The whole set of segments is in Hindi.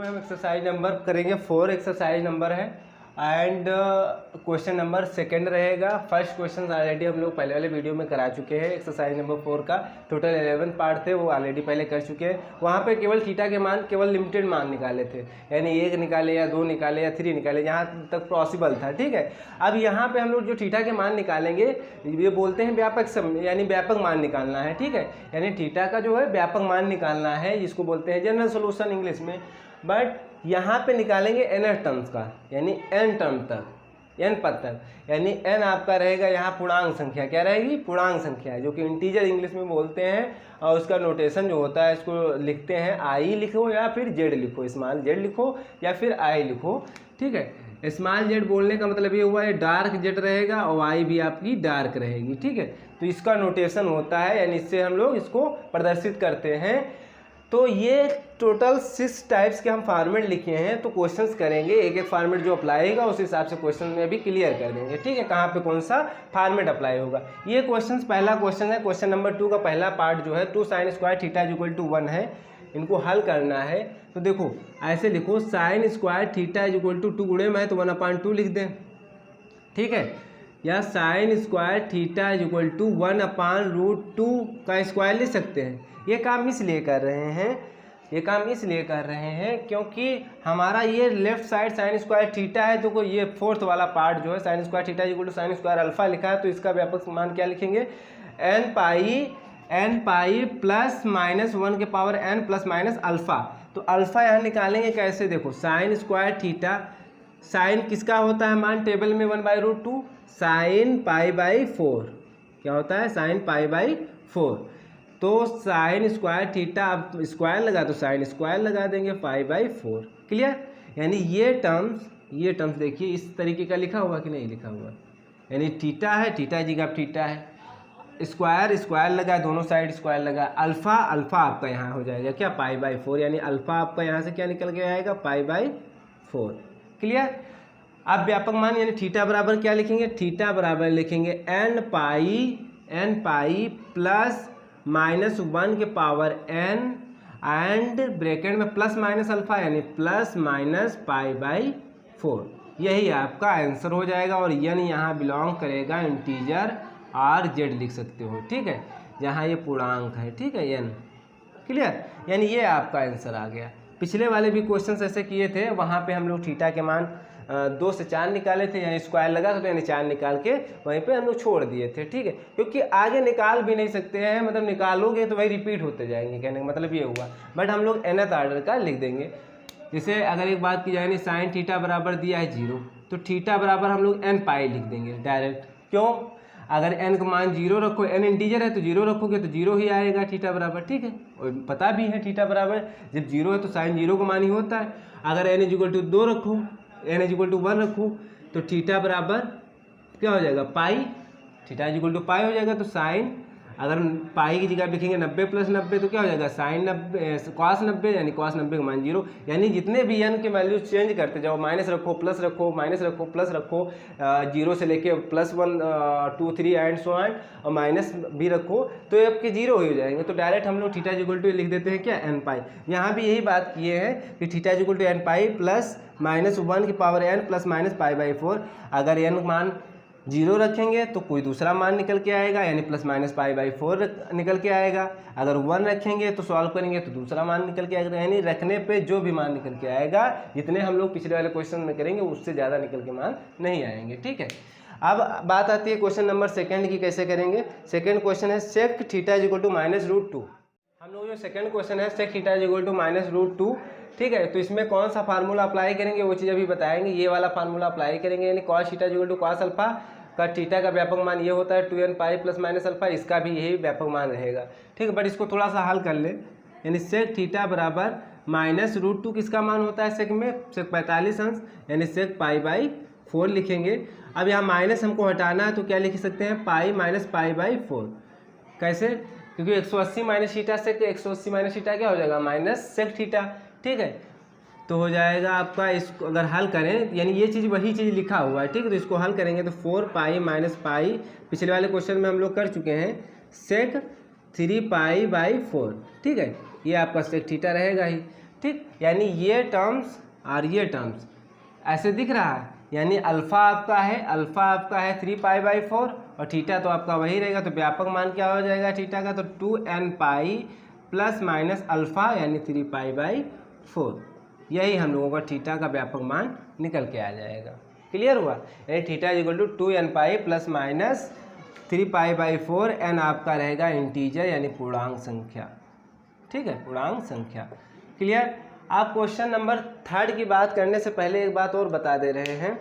में हम एक्सरसाइज नंबर करेंगे 4 एक्सरसाइज नंबर है एंड क्वेश्चन नंबर सेकंड रहेगा। फर्स्ट क्वेश्चन ऑलरेडी हम लोग पहले वाले वीडियो में करा चुके हैं। एक्सरसाइज नंबर 4 का टोटल 11 पार्ट थे, वो ऑलरेडी पहले कर चुके हैं। वहाँ पे केवल थीटा के मान केवल लिमिटेड मान निकाले थे, यानी 1 निकाले या 2 निकाले या 3 निकाले, जहाँ तक पॉसिबल था। ठीक है, अब यहाँ पे हम लोग जो थीटा के मान निकालेंगे ये बोलते हैं व्यापक यानी व्यापक मान निकालना है। ठीक है, यानी थीटा का जो है व्यापक मान निकालना है, जिसको बोलते हैं जनरल सोल्यूशन इंग्लिश में। बट यहाँ पे निकालेंगे एन टर्म्स का, यानी एन टर्म तक, एन पद तक, यानी एन आपका रहेगा यहाँ पूर्णांक संख्या। क्या रहेगी? पूर्णांक संख्या, जो कि इंटीजर इंग्लिश में बोलते हैं। और उसका नोटेशन जो होता है इसको लिखते हैं आई लिखो या फिर जेड लिखो, स्मॉल जेड लिखो या फिर आई लिखो। ठीक है, स्मॉल जेड बोलने का मतलब ये हुआ ये डार्क जेड रहेगा और आई भी आपकी डार्क रहेगी। ठीक है, तो इसका नोटेशन होता है, यानी इससे हम लोग इसको प्रदर्शित करते हैं। तो ये टोटल 6 टाइप्स के हम फॉर्मेट लिखे हैं। तो क्वेश्चंस करेंगे, एक एक फॉर्मेट जो अप्लाई होगा उस हिसाब से क्वेश्चन में भी क्लियर कर देंगे। ठीक है, कहाँ पे कौन सा फॉर्मेट अप्लाई होगा। ये क्वेश्चंस, पहला क्वेश्चन है क्वेश्चन नंबर 2 का पहला पार्ट जो है 2 sin square theta equal to 1 है। इनको हल करना है तो देखो ऐसे लिखो, sin square theta equal to 2 गुणे में है तो 1/2 लिख दें। ठीक है, या sin square theta equal to 1/√2 का स्क्वायर लिख सकते हैं। ये काम इसलिए कर रहे हैं क्योंकि हमारा ये left side sine square theta है, तो ये फोर्थ वाला पार्ट जो है sine square theta equal to sine square alpha लिखा है, तो इसका व्यापक मान क्या लिखेंगे? n पाई प्लस माइनस 1 के power n plus minus alpha. तो अल्फा यहाँ निकालेंगे कैसे? देखो साइन स्क्वायर थीटा, साइन किसका होता है मान टेबल में 1/√2, साइन π/4 क्या होता है? साइन π/4। तो साइन स्क्वायर थीटा, अब स्क्वायर लगा तो साइन स्क्वायर लगा देंगे π/4। क्लियर? यानी ये टर्म्स देखिए इस तरीके का लिखा हुआ कि नहीं लिखा हुआ, यानी थीटा है, थीटा जगह थीटा है, स्क्वायर लगा, दोनों साइड स्क्वायर लगा, अल्फा आपका यहाँ हो जाएगा क्या? π/4, यानी अल्फा आपका यहाँ से क्या निकल के आएगा? π/4। क्लियर? अब व्यापक मान यानी थीटा बराबर क्या लिखेंगे? थीटा बराबर लिखेंगे n पाई प्लस माइनस 1 के पावर n एंड ब्रैकेट में प्लस माइनस अल्फा, यानी प्लस माइनस π/4। यही आपका आंसर हो जाएगा। और n यहाँ बिलोंग करेगा इंटीजर r z लिख सकते हो। ठीक है, जहाँ ये पूर्णांक है। ठीक है, n। क्लियर? यानी ये आपका आंसर आ गया। पिछले वाले भी क्वेश्चंस ऐसे किए थे, वहाँ पे हम लोग थीटा के मान 2 से 4 निकाले थे, यानी स्क्वायर लगा तो यानी 4 निकाल के वहीं पे हम लोग छोड़ दिए थे। ठीक है, क्योंकि आगे निकाल भी नहीं सकते हैं, मतलब निकालोगे तो वही रिपीट होते जाएंगे, कहने का मतलब ये हुआ। बट हम लोग nth ऑर्डर का लिख देंगे। जैसे अगर एक बात की जाए नहीं, साइन थीटा बराबर दिया है 0, तो थीटा बराबर हम लोग n पाई लिख देंगे डायरेक्ट। क्यों? अगर n का मान 0 रखो, n इंटीजर है तो 0 रखोगे तो 0 ही आएगा थीटा बराबर। ठीक है, और पता भी है थीटा बराबर जब 0 है तो साइन 0 का मान ही होता है। अगर n = 2 रखो, n = 1 रखो तो थीटा बराबर क्या हो जाएगा? पाई। थीटा = पाई हो जाएगा, तो साइन अगर पाई की जगह लिखेंगे 90 + 90 तो क्या हो जाएगा? साइन 90 कॉस 90, यानी कॉस 90 का मान 0। यानी जितने भी n के वैल्यू चेंज करते जाओ, माइनस रखो, प्लस रखो, माइनस रखो, प्लस रखो, 0 से लेके +1 2 3 एंड सो ऑन, और माइनस भी रखो तो ये आपके 0 हो जाएंगे। तो डायरेक्ट हम लोग थीटा = लिख देते हैं क्या? n पाई। यहाँ भी यही बात किए हैं कि theta = n pi plus minus 1 की पावर n प्लस माइनस π/4। अगर n मान 0 रखेंगे तो कोई दूसरा मान निकल के आएगा, यानी प्लस माइनस π/4 निकल के आएगा। अगर 1 रखेंगे तो सॉल्व करेंगे तो दूसरा मान निकल के आएगा, यानी रखने पे जो भी मान निकल के आएगा, जितने हम लोग पिछले वाले क्वेश्चन में करेंगे उससे ज़्यादा निकल के मान नहीं आएंगे। ठीक है, अब बात आती है क्वेश्चन नंबर सेकंड की, कैसे करेंगे। सेकंड क्वेश्चन है सेक थीटा = -√2। हम लोग जो सेकंड क्वेश्चन है सेक थीटा = -√2। ठीक है, तो इसमें कौन सा फार्मूला अप्लाई करेंगे वो चीज़ अभी बताएंगे। ये वाला फार्मूला अप्लाई करेंगे, यानी cos थीटा = cos अल्फा का थीटा का व्यापक मान ये होता है 2n pi plus minus alpha, इसका भी यही व्यापक मान रहेगा। ठीक है, बट इसको थोड़ा सा हल कर ले, यानी सेक थीटा बराबर -√2 किसका मान होता है सेक में? सेक 45 अंश, यानी सेक π/4 लिखेंगे। अब यहाँ माइनस हमको हटाना है तो क्या लिख सकते हैं? Pi minus π/4। कैसे? क्योंकि 180 minus theta sec, 180 minus theta क्या हो जाएगा? Minus sec theta. ठीक है, तो हो जाएगा आपका, इसको अगर हल करें यानी ये चीज़ वही चीज़ लिखा हुआ है। ठीक है, तो इसको हल करेंगे तो 4 पाई माइनस पाई, पिछले वाले क्वेश्चन में हम लोग कर चुके हैं, सेक 3 π/4। ठीक है, ये आपका सेक थीटा रहेगा ही। ठीक, यानी ये टर्म्स और ये टर्म्स ऐसे दिख रहा है, यानी अल्फ़ा आपका है 3π/4 और थीटा तो आपका वही रहेगा। तो व्यापक मान क्या हो जाएगा थीटा का, तो 2n pi plus minus alpha यानी 3π/4, यही हम लोगों का थीटा का व्यापक मान निकल के आ जाएगा। क्लियर हुआ, यानी theta equal to 2n pi plus minus 3π/4, n आपका रहेगा इंटीजर यानी पूर्णांक संख्या। ठीक है, पूर्णांक संख्या। क्लियर। आप क्वेश्चन नंबर 3 की बात करने से पहले एक बात और बता दे रहे हैं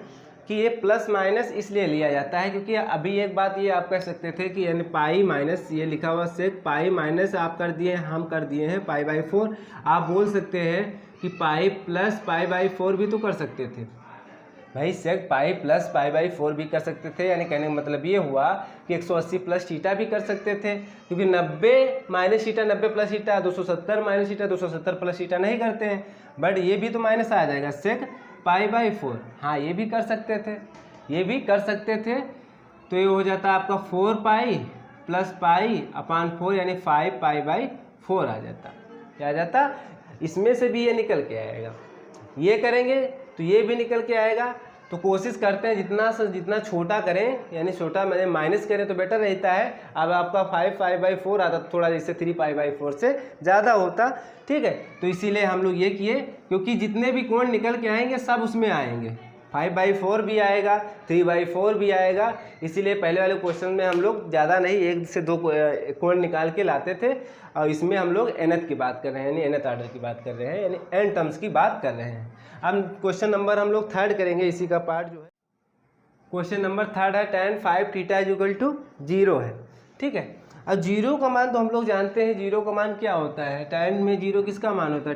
कि ये प्लस माइनस इसलिए लिया जाता है क्योंकि अभी एक बात ये आप कह सकते थे कि यानी पाई माइनस ये लिखा हुआ सेक पाई माइनस आप कर दिए, हम कर दिए हैं π/4। आप बोल सकते हैं कि पाई प्लस π/4 भी तो कर सकते थे भाई, सेक पाई प्लस π/4 भी कर सकते थे। यानी कहने का मतलब ये हुआ कि 180 प्लस थीटा भी कर सकते थे, क्योंकि 90 minus theta 90 plus theta 270 minus theta 270 plus theta नहीं करते हैं, बट ये भी तो माइनस आ जाएगा सेक π/4। हाँ, ये भी कर सकते थे, ये भी कर सकते थे। तो ये हो जाता आपका 4π प्लस π/4 यानी 5π/4 आ जाता। क्या आ जाता, इसमें से भी ये निकल के आएगा। ये करेंगे तो ये भी निकल के आएगा। तो कोशिश करते हैं जितना से जितना छोटा करें, यानी छोटा मैंने माइनस करें तो बेटर रहता है। अब आपका 5π/4 आता, थोड़ा जैसे 3π/4 से ज़्यादा होता। ठीक है, तो इसीलिए हम लोग ये किए, क्योंकि जितने भी कोण निकल के आएंगे सब उसमें आएंगे, 5/4 भी आएगा, 3/4 भी आएगा। इसीलिए पहले वाले क्वेश्चन में हम लोग ज़्यादा नहीं 1 से 2 कोण निकाल के लाते थे, और इसमें हम लोग nth की बात कर रहे हैं, यानी nth ऑर्डर की बात कर रहे हैं, यानी n टर्म्स की बात कर रहे हैं। अब क्वेश्चन नंबर हम लोग 3 करेंगे, इसी का पार्ट जो है क्वेश्चन नंबर 3 है tan 5 थीटा इक्वल टू 0 है। ठीक है, अब 0 का मान तो हम लोग जानते हैं, 0 का मान क्या होता है, tan में 0 किसका मान होता है,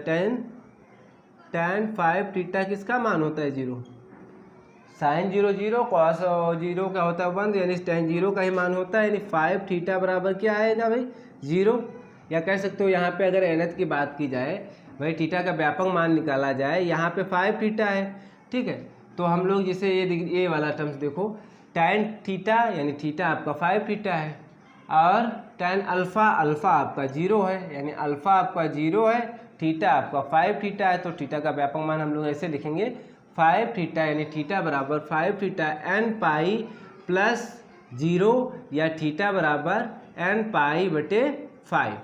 tan 5 थीटा किसका मान होता है 0, साइन 0 0 कॉस 0 का होता है 1, यानी tan 0 का ही मान होता है, यानी 5 थीटा बराबर क्या आएगा भाई 0। या कह सकते हो यहाँ पे अगर nth की बात की जाए भाई, थीटा का व्यापक मान निकाला जाए, यहाँ पे 5 थीटा है। ठीक है, तो हम लोग जैसे ये वाला टर्म्स देखो, tan थीटा यानी थीटा आपका 5 थीटा है, और tan अल्फ़ा आपका 0 है, यानी अल्फ़ा आपका 0 है, थीटा आपका 5 थीटा है। तो थीटा का व्यापक मान हम लोग ऐसे लिखेंगे 5 थीटा, यानी थीटा बराबर 5 थीटा n पाई प्लस 0, या थीटा बराबर n पाई/5।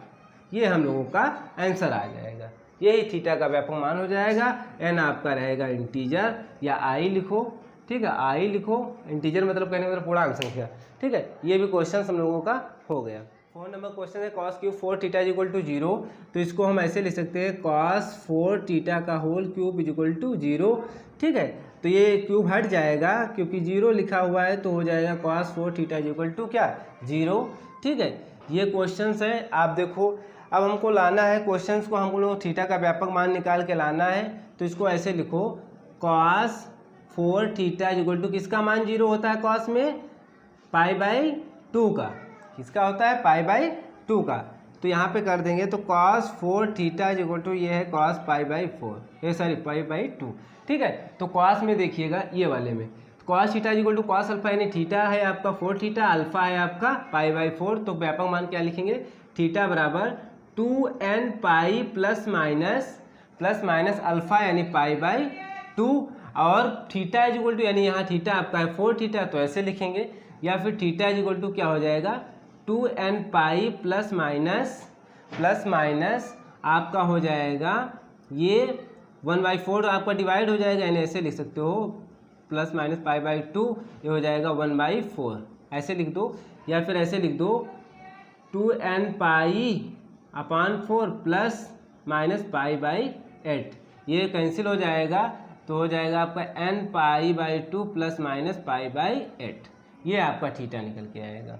ये हम लोगों का आंसर आ जाएगा, यही थीटा का व्यापक मान हो जाएगा। n आपका रहेगा इंटीजर, या i लिखो। ठीक है, i लिखो, इंटीजर मतलब कहने का मतलब पूर्णांक संख्या। ठीक है, ये भी क्वेश्चन हम लोगों का हो गया। 4 नंबर क्वेश्चन है cos cube 4 theta equal to 0। तो इसको हम ऐसे लिख सकते हैं cos 4 थीटा का होल क्यूब इक्वल टू 0। ठीक है, तो ये क्यूब हट जाएगा क्योंकि 0 लिखा हुआ है, तो हो जाएगा cos 4 थीटा इक्वल टू क्या 0। ठीक है, ये क्वेश्चंस है, आप देखो। अब हमको लाना है क्वेश्चंस को, हम लोग थीटा का व्यापक मान निकाल के लाना है। तो इसको ऐसे लिखो cos 4 थीटा इक्वल टू किसका मान 0 होता है कॉस में, π/2 का। किसका होता है, π/2 का। तो यहाँ पे कर देंगे तो cos 4 थीटा इक्वल टू ये है cos π/4, ये सॉरी π/2। ठीक है, तो cos में देखिएगा ये वाले में cos theta equal to cos alpha, यानी थीटा है आपका 4 थीटा, अल्फा है आपका π/4। तो व्यापक मान क्या लिखेंगे, थीटा बराबर 2n pi plus minus alpha यानी π/2, और थीटा इक्वल टू यानी यहाँ थीटा आपका है 4 थीटा, तो ऐसे लिखेंगे। या फिर थीटा इक्वल टू क्या हो जाएगा 2n पाई प्लस माइनस आपका हो जाएगा ये 1/4 आपका डिवाइड हो जाएगा, यानी ऐसे लिख सकते हो प्लस माइनस π/2, ये हो जाएगा 1/4, ऐसे लिख दो। या फिर ऐसे लिख दो 2n पाई/4 प्लस माइनस π/8, ये कैंसिल हो जाएगा, तो हो जाएगा आपका n π/2 प्लस माइनस π/8। ये आपका थीटा निकल के आएगा।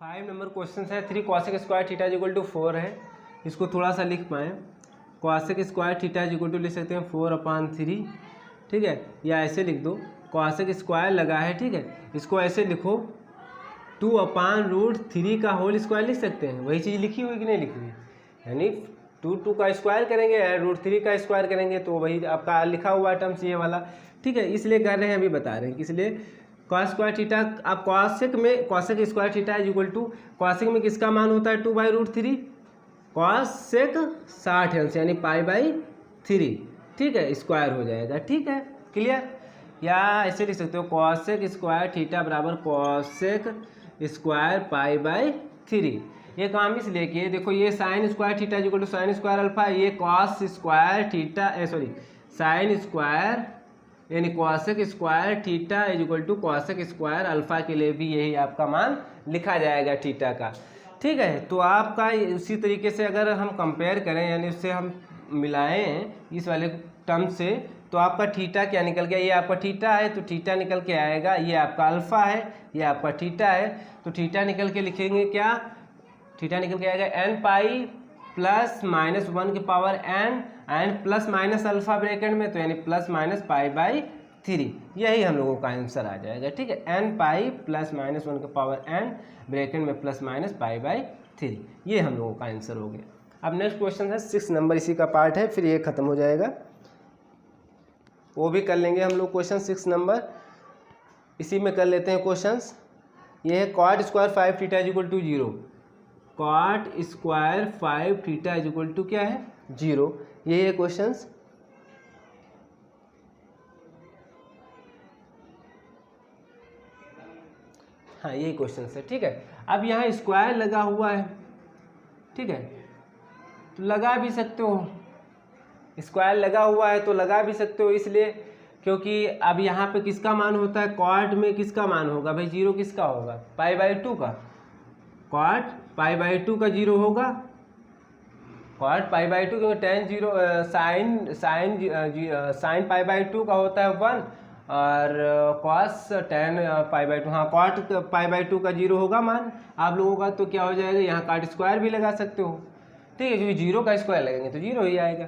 5 नंबर क्वेश्चन है 3 cosec square theta equal to 4 है। इसको थोड़ा सा लिख पाएँ, cosec square theta equal to लिख सकते हैं 4/3। ठीक है, या ऐसे लिख दो cosec स्क्वायर लगा है। ठीक है, इसको ऐसे लिखो 2/√3 का होल स्क्वायर लिख सकते हैं। वही चीज़ लिखी हुई कि नहीं लिखी हुई, यानी 2 का स्क्वायर करेंगे √3 का स्क्वायर करेंगे, तो वही आपका लिखा हुआ टर्म्स ये वाला। ठीक है, इसलिए कर रहे हैं, अभी बता रहे हैं इसलिए cos स्क्वायर थीटा। आप cosec में cosec square theta equal to cosec में किसका मान होता है 2/√3, कॉस सेक 60 अंश यानी π/3, ठीक है, स्क्वायर हो जाएगा। ठीक है, क्लियर। या ऐसे लिख सकते हो कॉसेक स्क्वायर थीटा बराबर कॉसेक स्क्वायर π/3। ये काम इसलिए किए, देखो ये sine square theta equal to sine square alpha, ये cos square theta sine square यानी cosec square theta equal to cosec square alpha के लिए भी यही आपका मान लिखा जाएगा थीटा का। ठीक है, तो आपका उसी तरीके से अगर हम कंपेयर करें यानी उससे हम मिलाएं इस वाले टर्म से, तो आपका थीटा क्या निकल गया, ये आपका थीटा है तो थीटा निकल के आएगा, ये आपका अल्फा है, ये आपका थीटा है, तो थीटा निकल के लिखेंगे क्या, थीटा निकल के आएगा n पाई प्लस माइनस 1 की power n and plus minus alpha bracket में, तो यानी प्लस माइनस π/3, यही हम लोगों का आंसर आ जाएगा। ठीक है, n पाई प्लस माइनस 1 की पावर n ब्रैकेट में प्लस माइनस π/3, ये हम लोगों का आंसर हो गया। अब नेक्स्ट क्वेश्चन है 6 नंबर, इसी का पार्ट है, फिर ये खत्म हो जाएगा, वो भी कर लेंगे हम लोग। क्वेश्चन 6 नंबर इसी में कर लेते हैं क्वेश्चंस। ये है cot square 5 theta equal to 0, cot square 5 theta equal to क्या है 0, ये है क्वेश्चंस। हाँ यही क्वेश्चन है। ठीक है, अब यहाँ स्क्वायर लगा हुआ है, ठीक है, तो लगा भी सकते हो, स्क्वायर लगा हुआ है तो लगा भी सकते हो, इसलिए क्योंकि अब यहाँ पे किसका मान होता है, कॉट में किसका मान होगा भाई, 0 किसका होगा, π/2 का, कॉट π/2 का 0 होगा, कॉट π/2 क्योंकि tan 0 साइन π/2 का होता है 1 और कॉस tan π/2, हाँ कॉट π/2 का 0 होगा मान आप लोगों का, तो क्या हो जाएगा, यहाँ काट स्क्वायर भी लगा सकते हो। ठीक है, क्योंकि 0 का स्क्वायर लगेंगे तो 0 ही आएगा।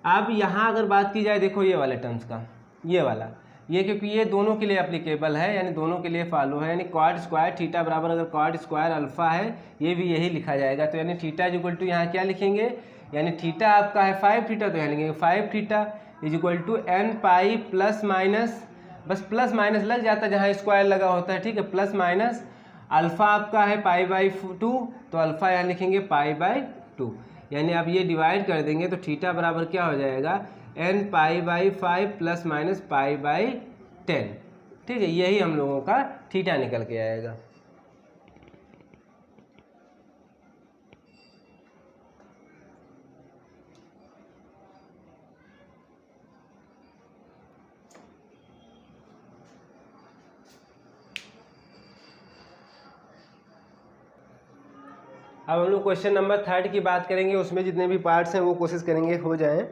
अब यहाँ अगर बात की जाए, देखो ये वाले टर्म्स का, ये वाला, ये क्योंकि ये दोनों के लिए एप्लीकेबल है, यानी दोनों के लिए फॉलो है, यानी कॉट स्क्वायर थीटा बराबर अगर कॉट स्क्वायर अल्फा है, ये भी यही लिखा जाएगा, तो यानी थीटा इज इक्वल टू यहाँ क्या लिखेंगे, यानी थीटा आपका है 5 थीटा, तो यहाँ लिखेंगे 5 theta is equal to n pi plus minus, बस प्लस माइनस लग जाता है जहाँ स्क्वायर लगा होता है। ठीक है, प्लस माइनस अल्फा आपका है π/2, तो अल्फा यहाँ लिखेंगे π/2, यानी अब ये डिवाइड कर देंगे तो थीटा बराबर क्या हो जाएगा, n π/5 प्लस माइनस π/10। ठीक है, यही हम लोगों का थीटा निकल के आएगा। अब हम लोग क्वेश्चन नंबर 3 की बात करेंगे, उसमें जितने भी पार्ट्स हैं वो कोशिश करेंगे हो जाएं।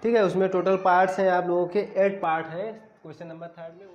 ठीक है, उसमें टोटल पार्ट्स हैं आप लोगों के 8 पार्ट हैं क्वेश्चन नंबर 3 में।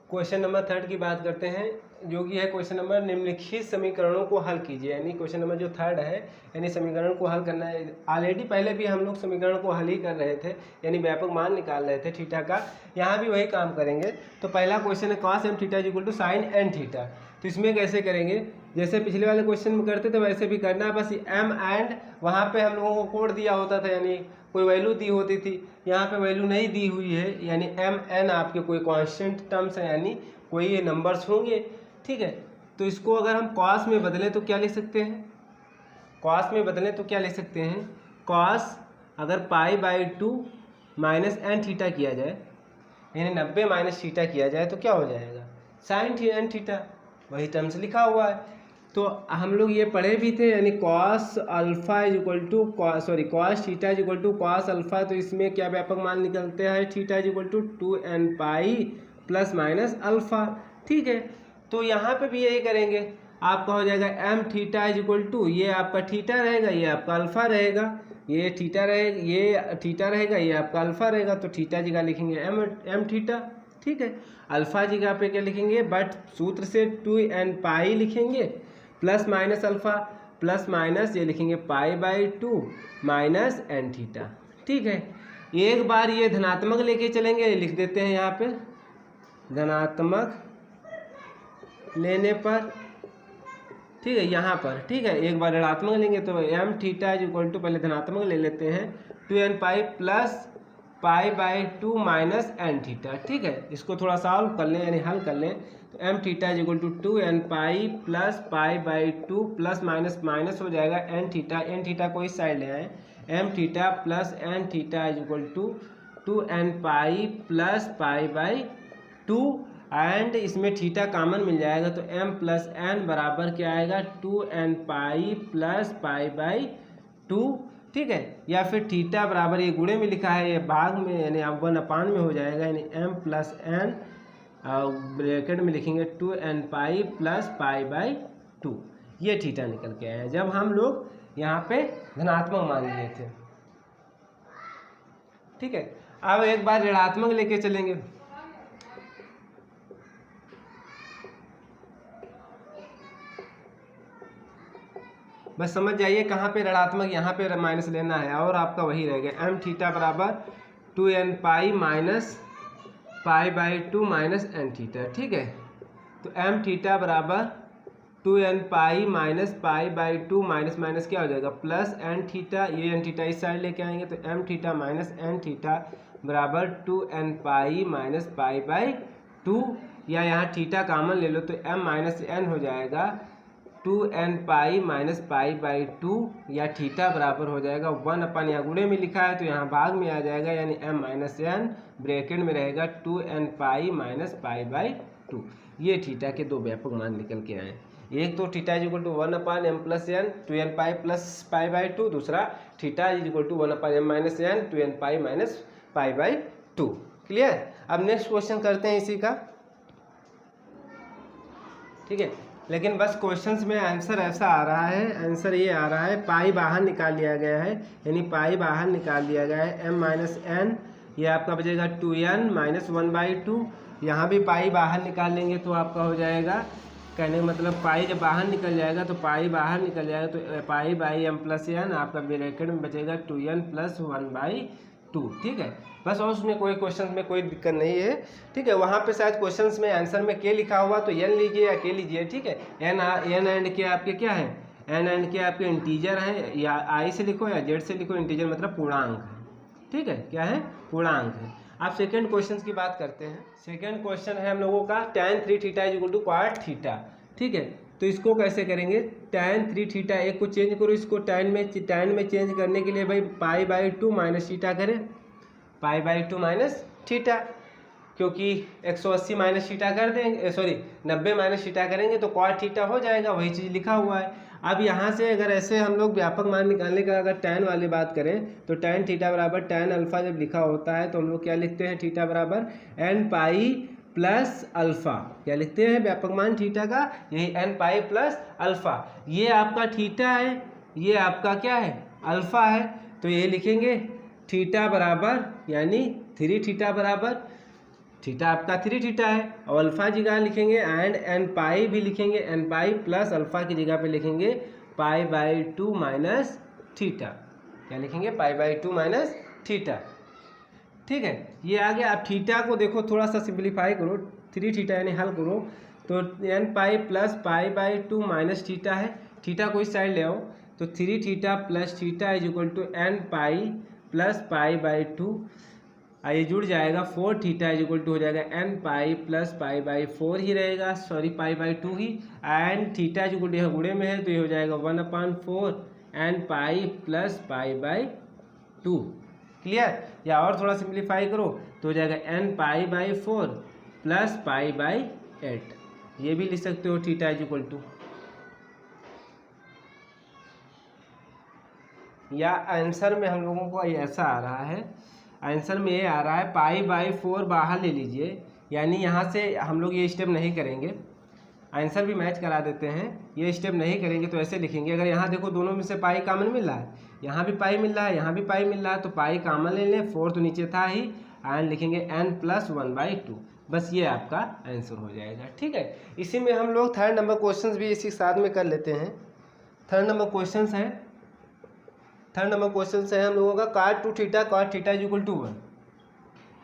क्वेश्चन नंबर 3 की बात करते हैं, जो कि है क्वेश्चन नंबर निम्नलिखित समीकरणों को हल कीजिए, यानी क्वेश्चन नंबर जो 3 है, यानी समीकरण को हल करना है। ऑलरेडी पहले भी हम लोग समीकरण को हल ही कर रहे थे, यानी व्यापक मान निकाल रहे थे थीटा का, यहाँ भी वही काम करेंगे। तो पहला क्वेश्चन है cos m theta equal to sine n theta, तो इसमें कैसे करेंगे, जैसे पिछले वाले क्वेश्चन में करते थे वैसे भी करना है, बस m एंड वहाँ पे हम लोगों को कोड दिया होता था, यानी कोई वैल्यू दी होती थी, यहाँ पे वैल्यू नहीं दी हुई है, यानी m n आपके कोई कांस्टेंट टर्म्स हैं, यानी कोई ये नंबर्स होंगे। ठीक है, तो इसको अगर हम कॉस में बदलें तो क्या लिख सकते हैं, कॉस में बदलें तो क्या लिख सकते हैं, कॉस अगर π/2 माइनस n थीटा किया जाए, यानी 90 माइनस थीटा किया जाए तो क्या हो जाएगा, साइन n थीटा, वही टर्म्स लिखा हुआ है। तो हम लोग ये पढ़े भी थे, यानी cos alpha is equal to cos theta is equal to cos alpha, तो इसमें क्या व्यापक मान निकलते हैं, theta is equal to 2n pi plus minus alpha. ठीक है, तो यहाँ पे भी यही करेंगे, आपका हो जाएगा m theta is equal to, ये आपका थीटा रहेगा, ये आपका अल्फा रहेगा, ये थीटा रहेगा, ये थीटा रहेगा, ये आपका अल्फा रहेगा, तो थीटा जगह लिखेंगे m थीटा। ठीक है, अल्फा जगह पे क्या लिखेंगे, बट सूत्र से 2n पाई लिखेंगे plus minus alpha plus minus ये लिखेंगे π/2 माइनस n थीटा। ठीक है, एक बार ये धनात्मक लेके चलेंगे, लिख देते हैं यहाँ पे धनात्मक लेने पर, ठीक है, यहाँ पर, ठीक है, एक बार ऋणात्मक लेंगे तो m theta is equal to, पहले धनात्मक ले लेते हैं 2n pi plus pi by two minus n theta. ठीक है, इसको थोड़ा सॉल्व कर लें यानी हल कर लें तो m theta is equal to 2n pi plus pi by two plus minus minus हो जाएगा एन थीटा को इस साइड ले आए, m theta plus n theta is equal to 2n pi plus pi by two and इसमें थीटा कॉमन मिल जाएगा तो m प्लस एन बराबर क्या आएगा 2n pi plus pi by two. ठीक है, या फिर थीटा बराबर ये गुणे में लिखा है, ये भाग में यानी आप 1/, में हो जाएगा यानी m प्लस एन ब्रैकेट में लिखेंगे 2n pi plus pi by two. ये थीटा निकल के आया जब हम लोग यहाँ पे धनात्मक मान लिए थे। ठीक है, अब एक बार ऋणात्मक लेके चलेंगे। बस समझ जाइए कहाँ पे ऋणात्मक, यहाँ पे माइनस लेना है और आपका वही रहेगा एम थीटा बराबर 2n pi minus pi by two minus n theta. ठीक है, तो एम थीटा बराबर 2n pi minus pi by two minus minus क्या हो जाएगा प्लस एन थीटा, ये एन थीटा इस साइड लेके आएंगे तो m theta minus n theta बराबर 2n pi minus pi by two, या यहाँ थीटा कॉमन ले लो तो m माइनस एन हो जाएगा 2n pi minus pi by two, या थीटा बराबर हो जाएगा 1/, यहाँ गुणे में लिखा है तो यहाँ भाग में आ जाएगा यानी m माइनस एन ब्रैकेट में रहेगा 2n pi minus pi by two. ये थीटा के दो व्यापक मान निकल के आए, एक तो theta is equal to 1/m plus n 2n pi plus pi by two, दूसरा theta is equal to 1/m minus n 2n pi minus pi by two. Clear? अब नेक्स्ट क्वेश्चन करते हैं इसी का। ठीक है, लेकिन बस क्वेश्चंस में आंसर ऐसा आ रहा है, आंसर ये आ रहा है पाई बाहर निकाल लिया गया है, यानी पाई बाहर निकाल लिया गया है m माइनस एन, ये आपका बचेगा 2n माइनस 1/2, यहाँ भी पाई बाहर निकाल लेंगे तो आपका हो जाएगा, कहने का मतलब पाई जब बाहर निकल जाएगा तो पाई बाहर निकल जाएगा तो pi by m plus n आपका ब्रैकेट में बचेगा 2n प्लस 1/2। ठीक है, बस और उसमें कोई क्वेश्चन में कोई दिक्कत नहीं है। ठीक है, वहाँ पे शायद क्वेश्चंस में आंसर में के लिखा हुआ तो n लीजिए या के लीजिए। ठीक है, n एंड के आपके क्या है, n एंड के आपके इंटीजर हैं, या i से लिखो या z से लिखो, इंटीजर मतलब पूर्णांक है। ठीक है, क्या है, पूर्णांक है। आप सेकेंड क्वेश्चन की बात करते हैं। सेकेंड क्वेश्चन है हम लोगों का tan 3 theta is equal to cot theta. ठीक है, तो इसको कैसे करेंगे, tan 3 थीटा, एक को चेंज करो, इसको tan में चेंज करने के लिए भाई pi by two minus theta करें, pi by two minus theta, क्योंकि 180 माइनस थीटा कर देंगे, सॉरी 90 माइनस थीटा करेंगे तो cot थीटा हो जाएगा, वही चीज़ लिखा हुआ है। अब यहाँ से अगर ऐसे हम लोग व्यापक मान निकालने का अगर tan वाली बात करें तो tan थीटा बराबर tan अल्फा जब लिखा होता है तो हम लोग क्या लिखते हैं, थीटा बराबर n पाई प्लस अल्फ़ा, क्या लिखते हैं व्यापक मान थीटा का, यही n पाई प्लस अल्फ़ा। ये आपका थीटा है, ये आपका क्या है, अल्फ़ा है, तो ये लिखेंगे थीटा बराबर यानी 3 थीटा बराबर, थीटा आपका 3 थीटा है, और अल्फ़ा की जगह लिखेंगे एंड एन पाई भी लिखेंगे, एन पाई प्लस अल्फ़ा की जगह पे लिखेंगे पाई बाई टू माइनस थीटा, क्या लिखेंगे, पाई बाई टू माइनस थीटा। ठीक है, ये आ गया। अब थीटा को देखो थोड़ा सा सिंप्लीफाई करो, 3 थीटा यानी हल करो तो n pi plus pi by two minus theta है, थीटा को इस साइड ले आओ तो 3 theta plus theta is equal to n pi plus pi by two, ये जुड़ जाएगा 4 थीटा इज इक्वल टू हो जाएगा n pi plus pi by 4 ही रहेगा, सॉरी पाई बाई 2 ही, and theta is equal to गुणे में है तो ये हो जाएगा 1/4 n pi plus pi by 2। Clear? या और थोड़ा सिंप्लीफाई करो तो हो जाएगा n pi by 4 plus pi by 8, ये भी लिख सकते हो थीटा इज इक्वल टू, या आंसर में हम लोगों को ऐसा आ रहा है, आंसर में ये आ रहा है पाई बाई 4 बाहर ले लीजिए, यानी यहाँ से हम लोग ये स्टेप नहीं करेंगे, आंसर भी मैच करा देते हैं, ये स्टेप नहीं करेंगे तो ऐसे लिखेंगे, अगर यहाँ देखो दोनों में से पाई कॉमन मिल रहा है, यहाँ भी पाई मिल रहा है, यहाँ भी पाई मिल रहा है, तो पाई कॉमन ले लें, 4 तो नीचे था ही, एंड लिखेंगे n प्लस 1/2, बस ये आपका आंसर हो जाएगा। ठीक है, इसी में हम लोग थर्ड नंबर क्वेश्चन भी इसी साथ में कर लेते हैं। थर्ड नंबर क्वेश्चन है, थर्ड नंबर क्वेश्चन है हम लोगों का cot 2 theta cot theta is equal to 1,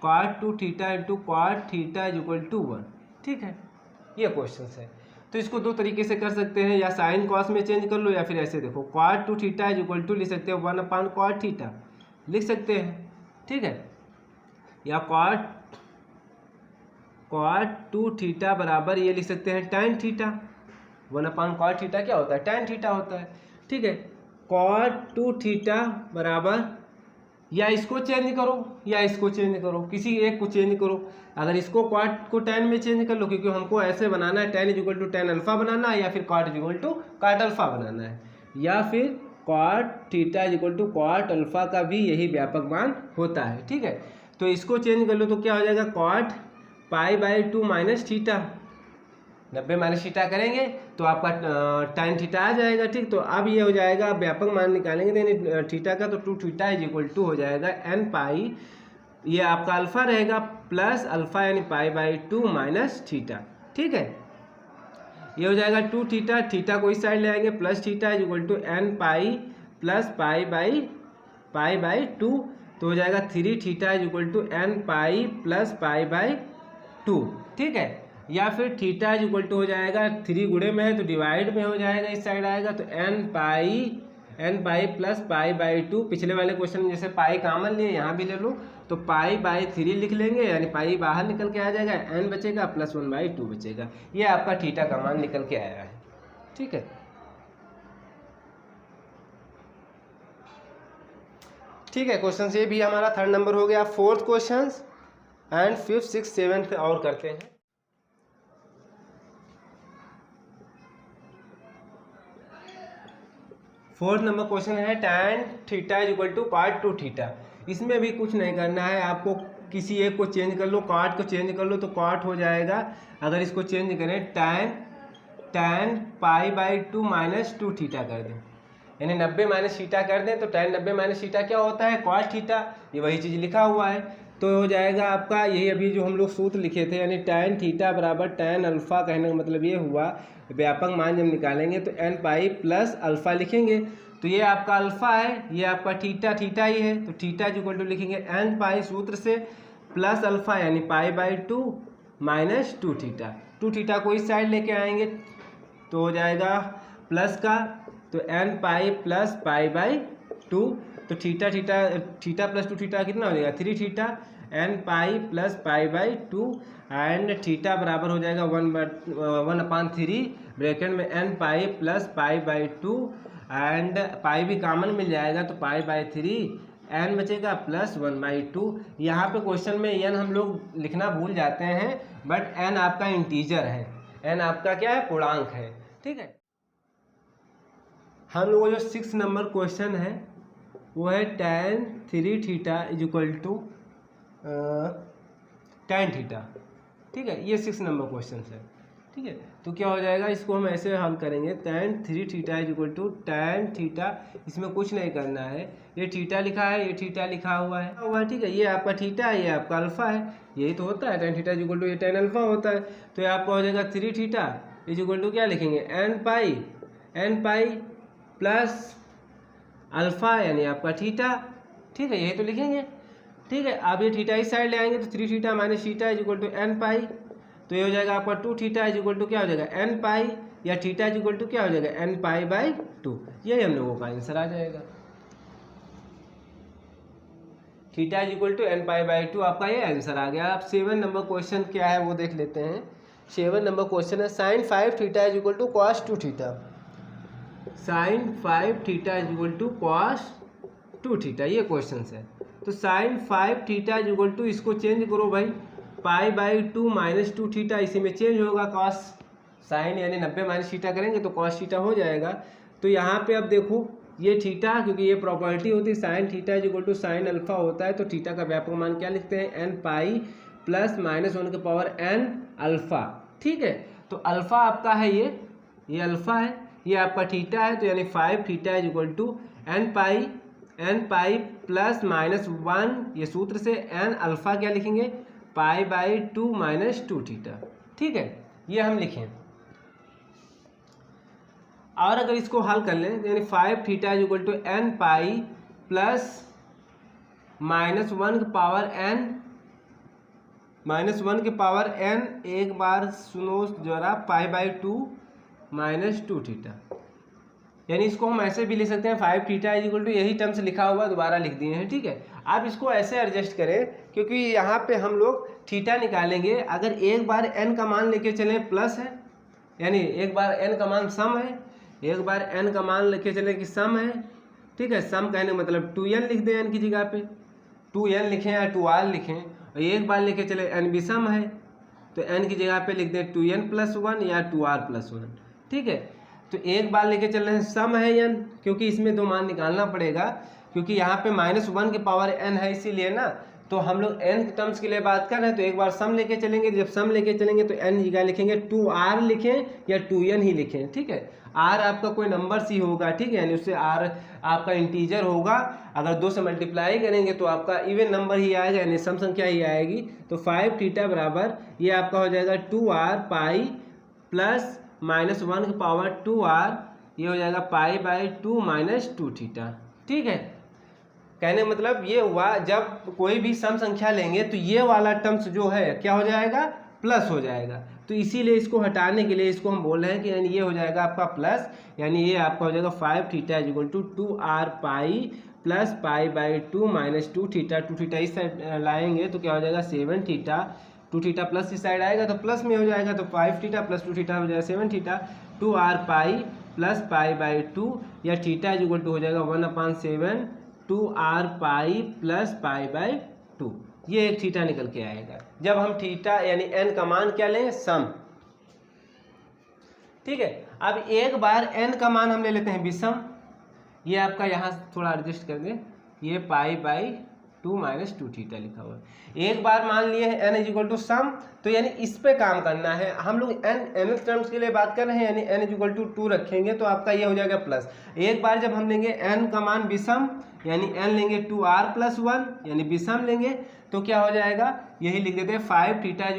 cot 2 theta into cot theta is equal to 1। ठीक है, ये क्वेश्चन है, तो इसको दो तरीके से कर सकते हैं, या साइन कॉस में चेंज कर लो, या फिर ऐसे देखो cot 2 theta is equal to लिख सकते हैं 1/cot थीटा लिख सकते हैं। ठीक है, या कॉट 2 थीटा बराबर ये लिख सकते हैं tan थीटा। 1/cot थीटा क्या होता है? tan थीटा होता है। ठीक है, cot 2 थीटा बराबर, या इसको चेंज करो या इसको चेंज करो, किसी एक को चेंज करो। अगर इसको cot को tan में चेंज कर लो, क्योंकि हमको ऐसे बनाना है, tan = tan अल्फा बनाना है, या फिर cot = cot अल्फा बनाना है, या फिर cot थीटा = cot अल्फा का भी यही व्यापक मान होता है। ठीक है, तो इसको चेंज कर लो तो क्या हो जाएगा? cot π/2 minus theta, 90 minus theta करेंगे तो आपका tan थीटा आ जाएगा। ठीक, तो अब ये हो जाएगा, व्यापक मान निकालेंगे तो यानी थीटा का, तो 2 थीटा = हो जाएगा n पाई, ये आपका अल्फा रहेगा, प्लस अल्फा यानी π/2 माइनस थीटा। ठीक है, ये हो जाएगा 2 थीटा, थीटा को इस साइड ले आएंगे, plus theta = n pi plus π/2, तो हो जाएगा 3 थीटा = n पाई प्लस π/2। ठीक है, या फिर थीटा = हो जाएगा, 3 गुणे में है तो डिवाइड में हो जाएगा, इस साइड आएगा तो n पाई प्लस π/2। पिछले वाले क्वेश्चन में जैसे पाई कॉमन लिए, यहाँ भी ले लो तो π/3 लिख लेंगे, यानी पाई बाहर निकल के आ जाएगा, n बचेगा प्लस 1/2 बचेगा। ये आपका थीटा का मान निकल के आया है। ठीक है, ठीक है, क्वेश्चन से भी हमारा 3rd नंबर हो गया। 4th question and 5th 6th 7th और करते हैं। फोर्थ नंबर क्वेश्चन है tan थीटा = cot 2 थीटा। इसमें भी कुछ नहीं करना है आपको, किसी एक को चेंज कर लो, cot को चेंज कर लो तो cot हो जाएगा। अगर इसको चेंज करें tan π/2 माइनस 2 थीटा कर दें, यानी 90 माइनस थीटा कर दें तो tan 90 माइनस थीटा क्या होता है? cot theta. ये वही चीज़ लिखा हुआ है, तो हो जाएगा आपका यही अभी जो हम लोग सूत्र लिखे थे, यानी tan थीटा बराबर tan अल्फा। कहने का मतलब ये हुआ, व्यापक मान जब निकालेंगे तो n पाई प्लस अल्फा लिखेंगे, तो ये आपका अल्फा है, ये आपका थीटा ही है, तो थीटा = लिखेंगे n पाई सूत्र से प्लस अल्फा यानी π/2 माइनस 2 थीटा। 2 थीटा को इस साइड लेके आएंगे तो हो जाएगा प्लस का, तो n पाई प्लस π/2, तो थीटा प्लस 2 थीटा कितना हो जाएगा? 3 theta, n pi plus π/2 and theta बराबर हो जाएगा 1/3 ब्रैकेट में n pi plus π/2 and pi भी कॉमन मिल जाएगा तो π/3, n बचेगा प्लस 1/2। यहाँ पे क्वेश्चन में n हम लोग लिखना भूल जाते हैं, बट n आपका इंटीजर है, n आपका क्या है? पूर्णांक है। ठीक है, हम लोग जो 6 नंबर क्वेश्चन है वो है tan 3 थीटा = tan थीटा। ठीक है, ये 6 नंबर क्वेश्चन है। ठीक है, तो क्या हो जाएगा, इसको हम ऐसे हल करेंगे, tan 3 थीटा = tan थीटा। इसमें कुछ नहीं करना है, ये थीटा लिखा है, ये थीटा लिखा हुआ है। ठीक है, ये आपका थीटा है, ये आपका अल्फा है, यही तो होता है tan थीटा = ये tan अल्फा होता है। तो ये आपका हो जाएगा 3 थीटा = क्या लिखेंगे? n पाई प्लस अल्फा यानी आपका थीटा। ठीक है, यही तो लिखेंगे। ठीक है, अब ये थीटा इस साइड ले आएंगे तो 3 थीटा माइनस थीटा = n पाई, तो ये हो जाएगा आपका 2 थीटा = क्या हो जाएगा? n पाई, या थीटा = क्या हो जाएगा? n π/2। यही हम लोगों का आंसर आ जाएगा, थीटा = n π/2 आपका ये आंसर आ गया। अब 7 नंबर क्वेश्चन क्या है वो देख लेते हैं। 7 नंबर क्वेश्चन है sin 5 theta = cos 2 theta. sin 5 theta = cos 2 theta, ये क्वेश्चन है। तो sin 5 थीटा = इसको चेंज करो भाई, π/2 माइनस 2 थीटा, इसी में चेंज होगा cos, sin यानी 90 माइनस थीटा करेंगे तो cos थीटा हो जाएगा। तो यहाँ पे अब देखो ये थीटा, क्योंकि ये प्रॉपर्टी होती है sin थीटा = sin अल्फा होता है, तो थीटा का व्यापक मान क्या लिखते हैं? n pi plus -1/n alpha. ठीक है, तो अल्फा आपका है ये अल्फा है, ये आपका थीटा है, तो यानी 5 थीटा = n पाई प्लस -1, ये सूत्र से n अल्फा क्या लिखेंगे? π/2 माइनस 2 थीटा। ठीक है, ये हम लिखें, और अगर इसको हल कर लें यानी 5 theta = n pi plus -1/n, एक बार सुनो जरा, π/2 माइनस 2 थीटा, यानी इसको हम ऐसे भी लिख सकते हैं 5 थीटा = यही टर्म्स लिखा हुआ दोबारा लिख दिए हैं। ठीक है, आप इसको ऐसे एडजस्ट करें, क्योंकि यहाँ पे हम लोग थीटा निकालेंगे। अगर एक बार n का मान लेके चलें प्लस है, यानी एक बार n का मान सम है, एक बार n का मान लेके चलें कि सम है, ठीक है। सम कहने मतलब 2n लिख दें n की जगह पे, 2n लिखें या 2r लिखें। और एक बार लेके चले n भी सम है तो n की जगह पे लिख दें 2n+1 या 2r+1, ठीक है। तो एक बार लेके चल रहे हैं सम है n, क्योंकि इसमें दो मान निकालना पड़ेगा, क्योंकि यहाँ पे -1 के पावर n है इसीलिए ना। तो हम लोग n टर्म्स के लिए बात कर रहे हैं, तो एक बार सम लेके चलेंगे। जब सम लेके चलेंगे तो n जगह लिखेंगे 2r लिखें या 2n ही लिखें, ठीक है। r आपका कोई नंबर ही होगा, ठीक है, यानी उससे r आपका इंटीजर होगा। अगर 2 से मल्टीप्लाई करेंगे तो आपका इवन नंबर ही आएगा, यानी सम संख्या ही आएगी। तो 5 थीटा बराबर ये आपका हो जाएगा 2r पाई प्लस -1 की पावर 2r, ये हो जाएगा π/2 - 2 थीटा, ठीक है। कहने मतलब ये हुआ, जब कोई भी सम संख्या लेंगे तो ये वाला टर्म्स जो है क्या हो जाएगा, प्लस हो जाएगा। तो इसीलिए इसको हटाने के लिए इसको हम बोल रहे हैं कि यानी ये हो जाएगा आपका प्लस, यानी ये आपका हो जाएगा 5 theta = 2r pi plus π/2 - 2 theta. 2 theta इस साइड लाएंगे तो क्या हो जाएगा 7 थीटा, 2 थीटा प्लस इस साइड आएगा तो प्लस में हो जाएगा, तो 5 थीटा प्लस 2 थीटा हो जाएगा 7 थीटा। 2r पाई प्लस π/2 या थीटा = हो जाएगा 1/7 2r पाई प्लस π/2, ये एक थीटा निकल के आएगा जब हम थीटा यानी n का मान क्या लें, सम, ठीक है। अब एक बार n का मान हम ले लेते हैं विषम, ये आपका यहाँ थोड़ा एडजस्ट कर दें, ये π/2 - 2 थीटा लिखा हुआ है। एक बार मान लिए हैं n = सम, तो यानी इस पे काम करना है। हम लोग n टर्म्स के लिए बात कर रहे हैं, यानी n = 2 रखेंगे तो आपका ये हो जाएगा प्लस। एक बार जब हम लेंगे n का मान विषम, यानी n लेंगे 2r+1 यानी विषम लेंगे, तो क्या हो जाएगा, यही लिख देते हैं 5 थीटा =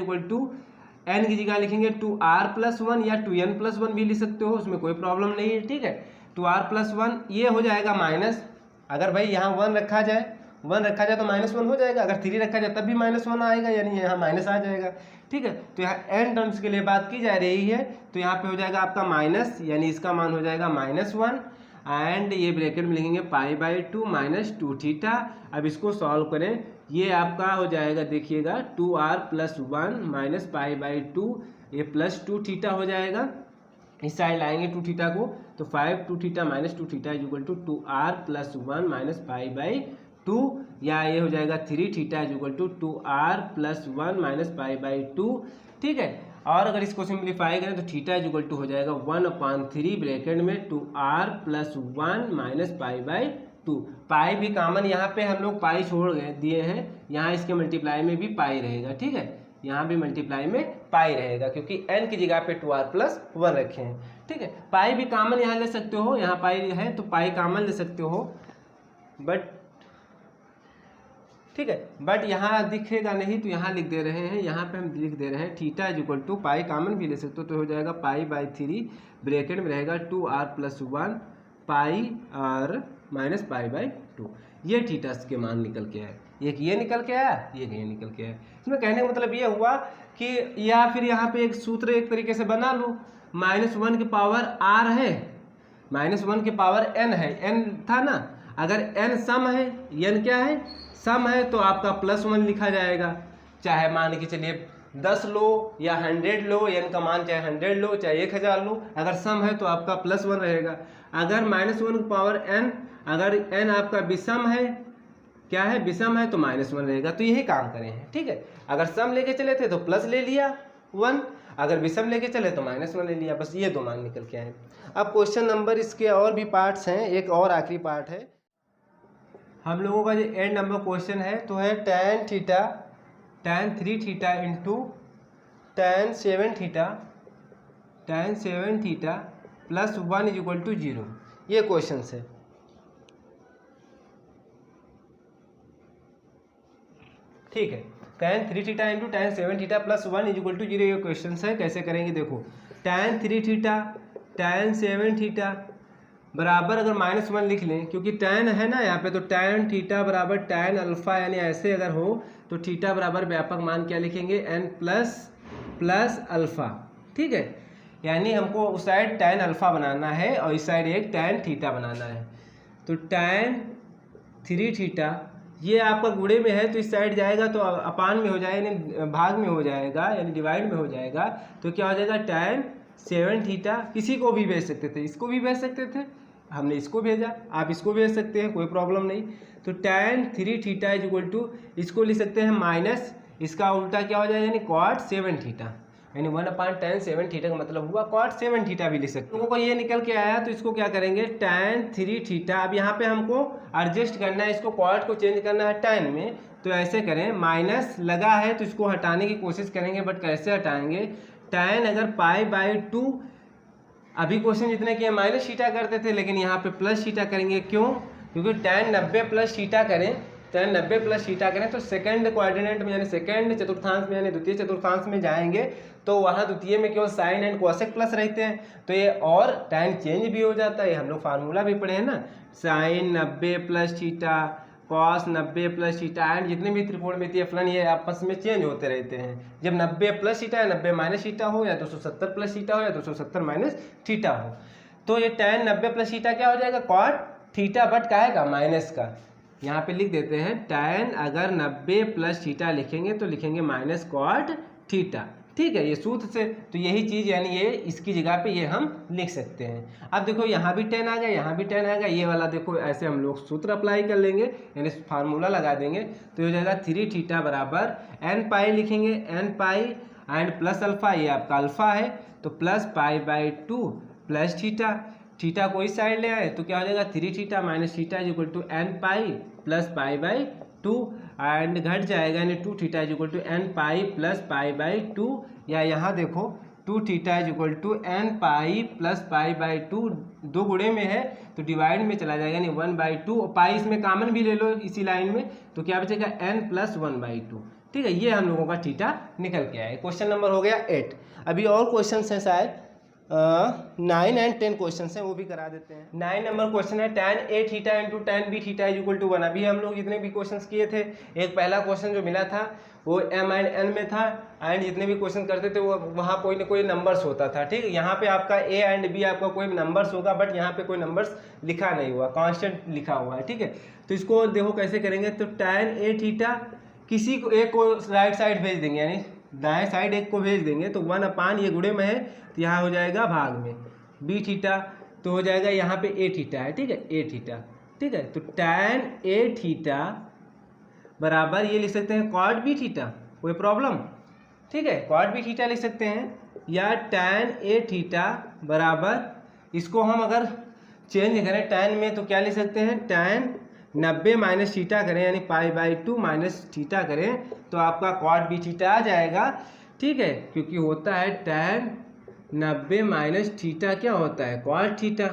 n की जगह लिखेंगे 2r+1 या 2n+1 भी लिख सकते हो, उसमें कोई प्रॉब्लम नहीं है, ठीक है। 2r+1 ये हो जाएगा माइनस, अगर भाई यहाँ 1 रखा जाए तो -1 हो जाएगा, अगर 3 रखा जाए तब भी -1 आएगा, यानी यहाँ माइनस आ जाएगा, ठीक है। तो यहाँ n टर्म्स के लिए बात की जा रही है, तो यहाँ पे हो जाएगा आपका माइनस, यानी इसका मान हो जाएगा -1 एंड ये ब्रैकेट में लिखेंगे π/2 - 2 थीटा। अब इसको सॉल्व करें, ये आपका हो जाएगा, देखिएगा 2r+1 - π/2, ये +2 थीटा हो जाएगा। इस साइड लाएंगे 2 थीटा को, तो 5 2 थीटा - 2 थीटा = 2r+1 - π/2, या ये हो जाएगा 3 थीटा = 2r+1 - π/2, ठीक है। और अगर इसको सिंप्लीफाई करें तो थीटा = हो जाएगा 1/3 ब्रैकेट में 2r+1 - π/2। पाई भी कॉमन यहाँ पे हम लोग पाई छोड़ गए दिए हैं, यहाँ इसके मल्टीप्लाई में भी पाई रहेगा, ठीक है, यहाँ भी मल्टीप्लाई में पाई रहेगा, क्योंकि n की जगह पे 2r+1 रखे हैं, ठीक है। पाई भी कॉमन यहाँ ले सकते हो, यहाँ पाई है तो पाई कॉमन ले सकते हो, बट ठीक है, बट यहाँ दिखेगा नहीं तो यहाँ लिख दे रहे हैं, यहाँ पे हम लिख दे रहे हैं थीटा = पाई कॉमन भी ले सकते हो, तो हो जाएगा π/3 ब्रैकेट में रहेगा 2r+1 πr - π/2। ये थीटा के मान निकल के आए, एक ये निकल के आया, ये निकल के आया। इसमें कहने का मतलब ये हुआ कि या फिर यहाँ पे एक सूत्र एक तरीके से बना लो, -1 की पावर r है, -1 की पावर n है, n था ना, अगर n सम है, n क्या है, सम है, तो आपका +1 लिखा जाएगा। चाहे मान के चलिए 10 लो या 100 लो, n का मान चाहे 100 लो चाहे 1000 लो, अगर सम है तो आपका +1 रहेगा। अगर -1 की पावर n, अगर n आपका विषम है, क्या है, विषम है, तो -1 रहेगा। तो यही काम करें हैं, ठीक है। अगर सम लेके चले थे तो प्लस ले लिया 1, अगर विषम लेके चले तो -1 ले लिया, बस ये दो मान निकल के आए। अब क्वेश्चन नंबर इसके और भी पार्ट्स हैं, एक और आखिरी पार्ट है हम लोगों का जो एंड नंबर क्वेश्चन है, तो है tan 3 theta into tan 7 theta plus 1 = 0, ये क्वेश्चन है। ठीक है, tan 3 theta into tan 7 theta plus 1 = 0, ये क्वेश्चन है। कैसे करेंगे देखो, tan 3 थीटा tan 7 थीटा बराबर, अगर -1 लिख लें, क्योंकि tan है ना यहाँ पे, तो tan थीटा बराबर tan अल्फा, यानी ऐसे अगर हो तो थीटा बराबर व्यापक मान क्या लिखेंगे, n प्लस अल्फा, ठीक है। यानी हमको उस साइड tan अल्फा बनाना है और इस साइड एक tan थीटा बनाना है। तो tan 3 थीटा ये आपका गुणे में है तो इस साइड जाएगा तो अपान में हो जाएगा, यानी भाग में हो जाएगा, यानी डिवाइड में हो जाएगा। तो क्या हो जाएगा tan 7 थीटा। किसी को भी भेज सकते थे, इसको भी भेज सकते थे, हमने इसको भेजा, आप इसको भेज सकते हैं, कोई प्रॉब्लम नहीं। तो tan 3 theta is equal to, इसको लिख सकते हैं माइनस, इसका उल्टा क्या हो जाएगा, यानी cot 7 थीटा, यानी 1/tan 7 थीटा का मतलब हुआ cot 7 थीटा भी लिख सकते हैं। लोगों को ये निकल के आया तो इसको क्या करेंगे, tan 3 थीटा। अब यहाँ पे हमको एडजस्ट करना है, इसको cot को चेंज करना है tan में, तो ऐसे करें, माइनस लगा है तो इसको हटाने की कोशिश करेंगे, बट कैसे हटाएंगे। tan अगर π/2, अभी क्वेश्चन जितने किए माइनस थीटा करते थे, लेकिन यहाँ पे प्लस थीटा करेंगे। क्यों? क्योंकि tan 90 प्लस थीटा करें, tan 90 प्लस थीटा करें तो सेकंड क्वाड्रेंट में, यानी सेकंड चतुर्थांश में, यानी द्वितीय चतुर्थांश में जाएंगे तो वहाँ द्वितीय में केवल साइन एंड कोसेक प्लस रहते हैं, तो ये और टाइम चेंज भी हो जाता है। हम लोग फार्मूला भी पढ़े हैं ना, sine 90 plus theta, cos 90 plus theta, and जितने भी त्रिकोणमितीय फलन ये आपस में चेंज होते रहते हैं। जब 90 प्लस थीटा या 90 माइनस थीटा हो, या 270 प्लस थीटा हो, या 270 माइनस थीटा हो, तो ये tan 90 प्लस थीटा क्या हो जाएगा, कॉट थीटा, बट क्या आएगा, माइनस का। यहाँ पे लिख देते हैं tan अगर 90 प्लस थीटा लिखेंगे तो लिखेंगे माइनस कॉट थीटा, ठीक है, ये सूत्र से। तो यही चीज़, यानी ये इसकी जगह पे ये हम लिख सकते हैं। अब देखो यहाँ भी tan आ गया, यहाँ भी tan आ गया, ये वाला देखो ऐसे हम लोग सूत्र अप्लाई कर लेंगे, यानी फार्मूला लगा देंगे, तो हो जाएगा 3 थीटा बराबर n पाई लिखेंगे, n pi and plus alpha, ये आपका अल्फा है, तो प्लस π/2 प्लस थीटा, थीटा को इस साइड ले आए तो क्या हो जाएगा 3 theta minus theta is equal to n pi plus π/2, and घट जाएगा, यानी 2 theta is equal to n pi plus π/2, या यहाँ देखो 2 theta is equal to n pi plus π/2, दो गुणे में है तो डिवाइड में चला जाएगा, यानी 1/2, और पाई इसमें कॉमन भी ले लो इसी लाइन में, तो क्या बचेगा n प्लस 1/2, ठीक है। ये हम लोगों का थीटा निकल के आया। क्वेश्चन नंबर हो गया 8। अभी और क्वेश्चन हैं, शायद 9 एंड 10 क्वेश्चन हैं, वो भी करा देते हैं। 9 नंबर क्वेश्चन है tan a theta into tan b theta is equal to 1। अभी हम लोग जितने भी क्वेश्चन किए थे, एक पहला क्वेश्चन जो मिला था वो m एंड n में था, एंड जितने भी क्वेश्चन करते थे वो वहाँ कोई ना कोई नंबर्स होता था, ठीक है। यहाँ पे आपका a एंड b आपका कोई नंबर्स होगा, बट यहाँ पे कोई नंबर्स लिखा नहीं हुआ, कांस्टेंट लिखा हुआ है, ठीक है। तो इसको देखो कैसे करेंगे, तो tan a थीटा किसी को एक को राइट साइड भेज देंगे, यानी दाएं साइड एक को भेज देंगे, तो 1/, ये गुणे में है तो यहाँ हो जाएगा भाग में, b थीटा तो हो जाएगा यहाँ पे a थीटा है, ठीक है, a थीटा, ठीक है। तो tan a थीटा बराबर ये लिख सकते हैं cot b थीटा, कोई प्रॉब्लम, ठीक है, cot b थीटा लिख सकते हैं, या tan a थीटा बराबर इसको हम अगर चेंज करें tan में तो क्या लिख सकते हैं, tan 90 माइनस थीटा करें, यानी π/2 माइनस थीटा करें तो आपका cot b थीटा आ जाएगा, ठीक है, क्योंकि होता है tan 90 माइनस थीटा क्या होता है, cot थीटा,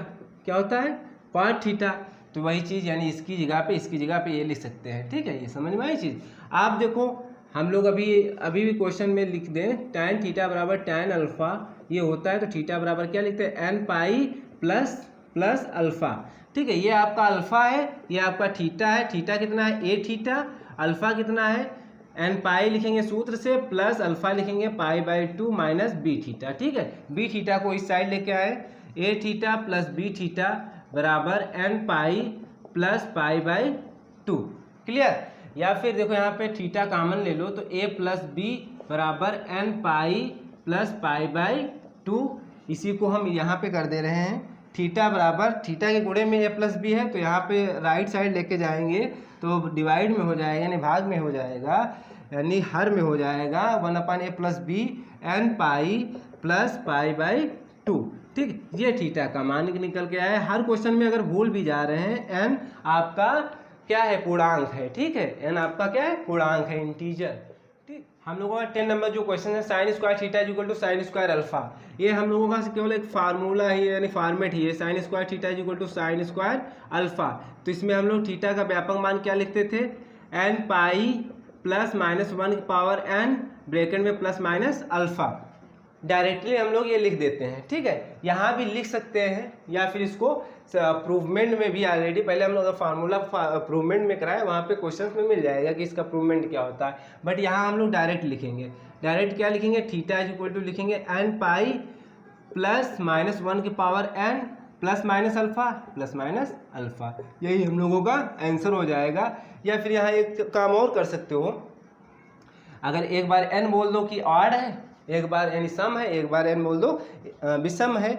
क्या होता है, cot थीटा। तो वही चीज़, यानी इसकी जगह पे ये लिख सकते हैं, ठीक है, ये समझ में आई चीज़। आप देखो हम लोग अभी भी क्वेश्चन में लिख दें tan थीटा बराबर tan अल्फा, ये होता है तो थीटा बराबर क्या लिखते हैं, n पाई प्लस अल्फा, ठीक है। ये आपका अल्फा है, ये आपका थीटा है, थीटा कितना है a थीटा, अल्फा कितना है n पाई लिखेंगे सूत्र से, प्लस अल्फा लिखेंगे π/2 माइनस b थीटा, ठीक है। b थीटा को इस साइड लेके आए, a theta plus b theta बराबर n पाई प्लस π/2, क्लियर। या फिर देखो यहाँ पे थीटा कॉमन ले लो तो a प्लस b बराबर n पाई प्लस π/2, इसी को हम यहाँ पे कर दे रहे हैं, थीटा बराबर, थीटा के गुणे में a प्लस बी है तो यहाँ पे राइट साइड लेके जाएंगे तो डिवाइड में हो जाएगा, यानी भाग में हो जाएगा, यानी हर में हो जाएगा 1/a plus b n pi plus π/2, ठीक। ये थीटा का मान निकल के आया है। हर क्वेश्चन में अगर भूल भी जा रहे हैं, n आपका क्या है, पूर्णांक है, ठीक है, n आपका क्या है, पूर्णांक है, इंटीजर, ठीक। हम लोगों का 10 नंबर जो क्वेश्चन है, sine square theta is equal to sine square alpha, ये हम लोगों का केवल एक फार्मूला ही है, यानी फॉर्मेट ही है, sine square theta is equal to sine square alpha. तो इसमें हम लोग थीटा का व्यापक मान क्या लिखते थे, n पाई प्लस माइनस 1 की पावर n ब्रैकेट में प्लस माइनस अल्फा, डायरेक्टली हम लोग ये लिख देते हैं, ठीक है। यहाँ भी लिख सकते हैं, या फिर इसको प्रूवमेंट में भी, ऑलरेडी पहले हम लोग फार्मूला प्रूवमेंट में कराए, वहाँ पे क्वेश्चंस में मिल जाएगा कि इसका प्रूवमेंट क्या होता है, बट यहाँ हम लोग डायरेक्ट लिखेंगे। डायरेक्ट क्या लिखेंगे, थीटा इज इक्वल टू लिखेंगे n पाई प्लस माइनस 1 की power n plus minus alpha, यही हम लोगों का आंसर हो जाएगा। या फिर यहाँ एक काम और कर सकते हो, अगर एक बार n बोल दो कि ऑड है, एक बार यानी सम है, एक बार n बोल दो विषम है,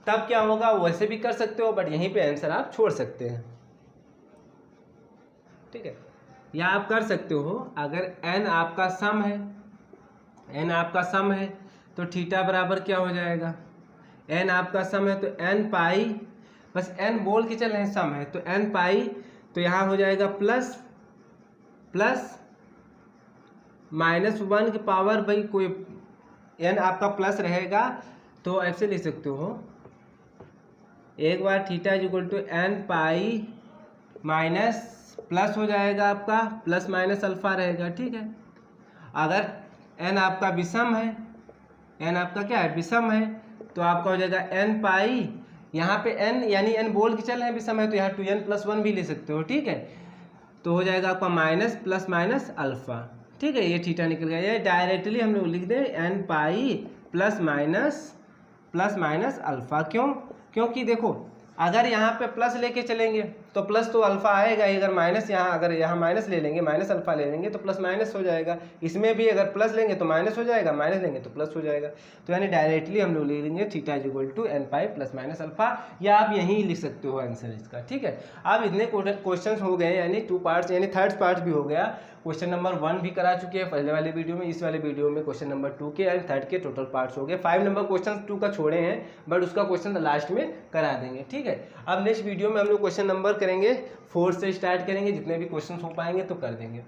तब क्या होगा, वैसे भी कर सकते हो, बट यहीं पे आंसर आप छोड़ सकते हैं। ठीक है, या आप कर सकते हो अगर n आपका सम है, n आपका सम है तो थीटा बराबर क्या हो जाएगा, n आपका सम है तो n पाई, बस n बोल के चल रहे हैं सम है तो n पाई, तो यहाँ हो जाएगा प्लस -1 की पावर, भाई कोई n आपका प्लस रहेगा तो ऐसे लिख सकते हो, एक बार theta is equal to n pi minus plus हो जाएगा आपका प्लस माइनस अल्फा रहेगा। ठीक है, अगर n आपका विषम है, n आपका क्या है, विषम है, तो आपका हो जाएगा n पाई, यहाँ पे n यानी n बोल के चल रहे हैं विषम है तो यहाँ 2n+1 भी ले सकते हो। ठीक है, तो हो जाएगा आपका माइनस प्लस माइनस अल्फा। ठीक है, ये थीटा निकल गया, ये डायरेक्टली हम लोग लिख दें n pi plus minus alpha. क्यों, क्योंकि देखो अगर यहाँ पे प्लस लेके चलेंगे तो प्लस तो अल्फा आएगा ही, अगर माइनस यहाँ, अगर यहाँ माइनस ले लेंगे, माइनस अल्फा ले लेंगे तो प्लस माइनस हो जाएगा, इसमें भी अगर प्लस लेंगे तो माइनस हो जाएगा, माइनस लेंगे तो प्लस हो जाएगा, तो यानी डायरेक्टली हम लोग ले लेंगे theta is equal to n pi plus minus alpha, या आप यहीं लिख सकते हो आंसर इसका। ठीक है, अब इतने क्वेश्चन हो गए, यानी 2 पार्ट्स, यानी थर्ड पार्ट भी हो गया। क्वेश्चन नंबर 1 भी करा चुके हैं पहले वाले वीडियो में, इस वाले वीडियो में क्वेश्चन नंबर 2 के एंड थर्ड के टोटल पार्ट्स हो गए। 5 नंबर क्वेश्चन 2 का छोड़े हैं, बट उसका क्वेश्चन लास्ट में करा देंगे। ठीक है, अब नेक्स्ट वीडियो में हम लोग क्वेश्चन नंबर करेंगे 4 से स्टार्ट करेंगे, जितने भी क्वेश्चन हो पाएंगे तो कर देंगे।